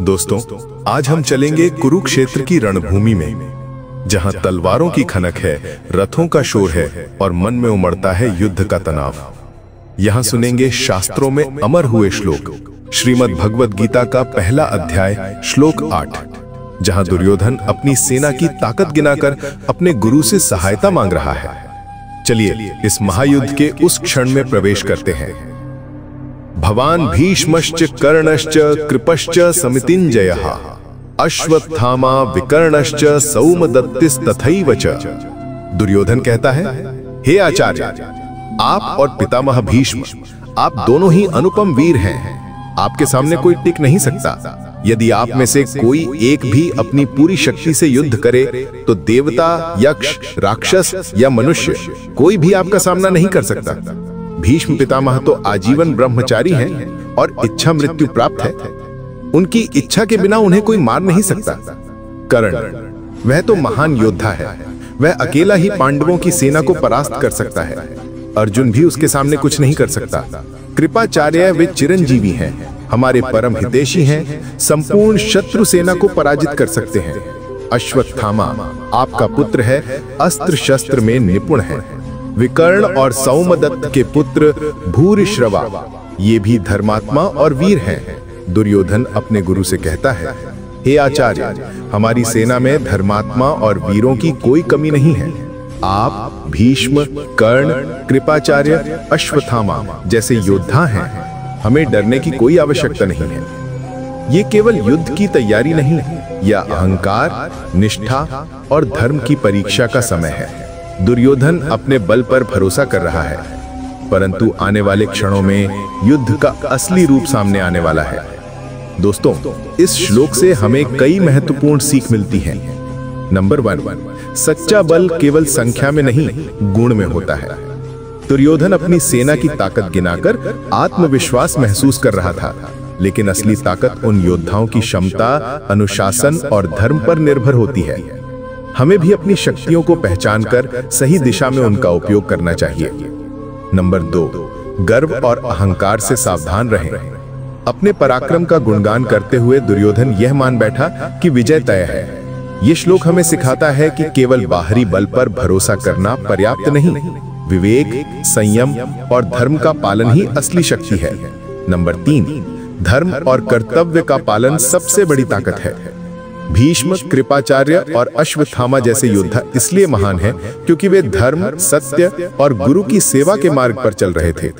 दोस्तों, आज हम चलेंगे कुरुक्षेत्र की रणभूमि में, जहां तलवारों की खनक है, रथों का शोर है और मन में उमड़ता है युद्ध का तनाव। यहां सुनेंगे शास्त्रों में अमर हुए श्लोक, श्रीमद् भगवद गीता का पहला अध्याय श्लोक 8, जहां दुर्योधन अपनी सेना की ताकत गिनाकर अपने गुरु से सहायता मांग रहा है। चलिए इस महायुद्ध के उस क्षण में प्रवेश करते हैं। भवान भीष्मश्च कर्णश्च कृपश्च समितिञ्जयः अश्वत्थामा विकर्णश्च सौमदत्तिस्तथैव च। दुर्योधन कहता है, हे आचार्य, आप और पितामह भीष्म, आप दोनों ही अनुपम वीर हैं। आपके सामने कोई टिक नहीं सकता। यदि आप में से कोई एक भी अपनी पूरी शक्ति से युद्ध करे तो देवता, यक्ष, राक्षस या मनुष्य कोई भी आपका सामना नहीं कर सकता। भीष्म पितामह तो आजीवन ब्रह्मचारी हैं और इच्छा मृत्यु प्राप्त है। उनकी इच्छा के बिना उन्हें कोई मार नहीं सकता। कर्ण, वह तो महान योद्धा है। वह अकेला ही पांडवों की सेना को परास्त कर सकता है। अर्जुन भी उसके सामने कुछ नहीं कर सकता। कृपाचार्य वे चिरंजीवी हैं, हमारे परम हितैषी हैं, संपूर्ण शत्रु सेना को पराजित कर सकते हैं। अश्वत्थामा आपका पुत्र है, अस्त्र शस्त्र में निपुण है। विकर्ण और सौमदत्त के पुत्र भूरिश्रवा, ये भी धर्मात्मा और वीर हैं। दुर्योधन अपने गुरु से कहता है, हे आचार्य, हमारी सेना में धर्मात्मा और वीरों की कोई कमी नहीं है। आप भीष्म, कर्ण, कृपाचार्य, अश्वत्थामा जैसे योद्धा हैं। हमें डरने की कोई आवश्यकता नहीं है। ये केवल युद्ध की तैयारी नहीं, यह अहंकार, निष्ठा और धर्म की परीक्षा का समय है। दुर्योधन अपने बल पर भरोसा कर रहा है, परंतु आने वाले क्षणों में युद्ध का असली रूप सामने आने वाला है। दोस्तों, इस श्लोक से हमें कई महत्वपूर्ण सीख मिलती हैं। नंबर 1, सच्चा बल केवल संख्या में नहीं, गुण में होता है। दुर्योधन अपनी सेना की ताकत गिनाकर आत्मविश्वास महसूस कर रहा था, लेकिन असली ताकत उन योद्धाओं की क्षमता, अनुशासन और धर्म पर निर्भर होती है। हमें भी अपनी शक्तियों को पहचानकर सही दिशा में उनका उपयोग करना चाहिए। नंबर 2, गर्व और अहंकार से सावधान रहें। अपने पराक्रम का गुणगान करते हुए दुर्योधन यह मान बैठा कि विजय तय है। यह श्लोक हमें सिखाता है कि केवल बाहरी बल पर भरोसा करना पर्याप्त नहीं, विवेक, संयम और धर्म का पालन ही असली शक्ति है। नंबर 3, धर्म और कर्तव्य का पालन सबसे बड़ी ताकत है। भीष्म, कृपाचार्य और अश्वत्थामा जैसे योद्धा इसलिए महान हैं क्योंकि वे धर्म, सत्य और गुरु की सेवा के मार्ग पर चल रहे थे।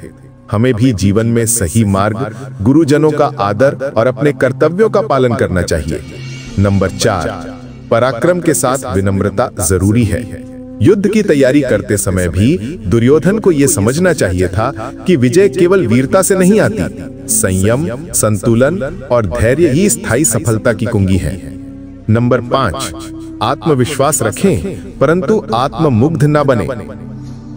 हमें भी जीवन में सही मार्ग, गुरुजनों का आदर और अपने कर्तव्यों का पालन करना चाहिए। नंबर 4, पराक्रम के साथ विनम्रता जरूरी है। युद्ध की तैयारी करते समय भी दुर्योधन को यह समझना चाहिए था कि विजय केवल वीरता से नहीं आती। संयम, संतुलन और धैर्य ही स्थायी सफलता की कुंजी है। नंबर 5, आत्मविश्वास रखें परंतु आत्ममुग्ध न बने।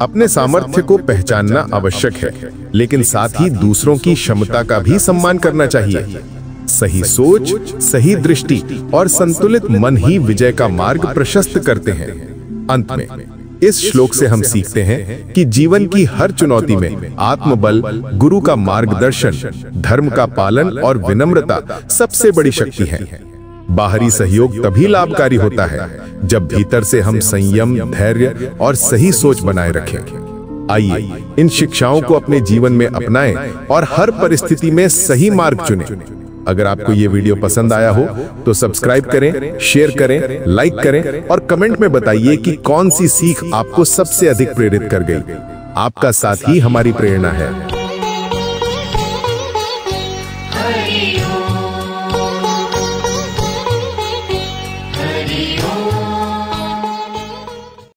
अपने सामर्थ्य को पहचानना आवश्यक है, लेकिन साथ ही दूसरों की क्षमता का भी सम्मान करना चाहिए। सही सोच, सही दृष्टि और संतुलित मन ही विजय का मार्ग प्रशस्त करते हैं। अंत में इस श्लोक से हम सीखते हैं कि जीवन की हर चुनौती में आत्मबल, गुरु का मार्गदर्शन, धर्म का पालन और विनम्रता सबसे बड़ी शक्ति है। बाहरी सहयोग तभी लाभकारी होता है जब भीतर से हम संयम, धैर्य और सही सोच बनाए रखें। आइए इन शिक्षाओं को अपने जीवन में अपनाएं और हर परिस्थिति में सही मार्ग चुनें। अगर आपको ये वीडियो पसंद आया हो तो सब्सक्राइब करें, शेयर करें, लाइक करें और कमेंट में बताइए कि कौन सी सीख आपको सबसे अधिक प्रेरित कर गई। आपका साथ ही हमारी प्रेरणा है।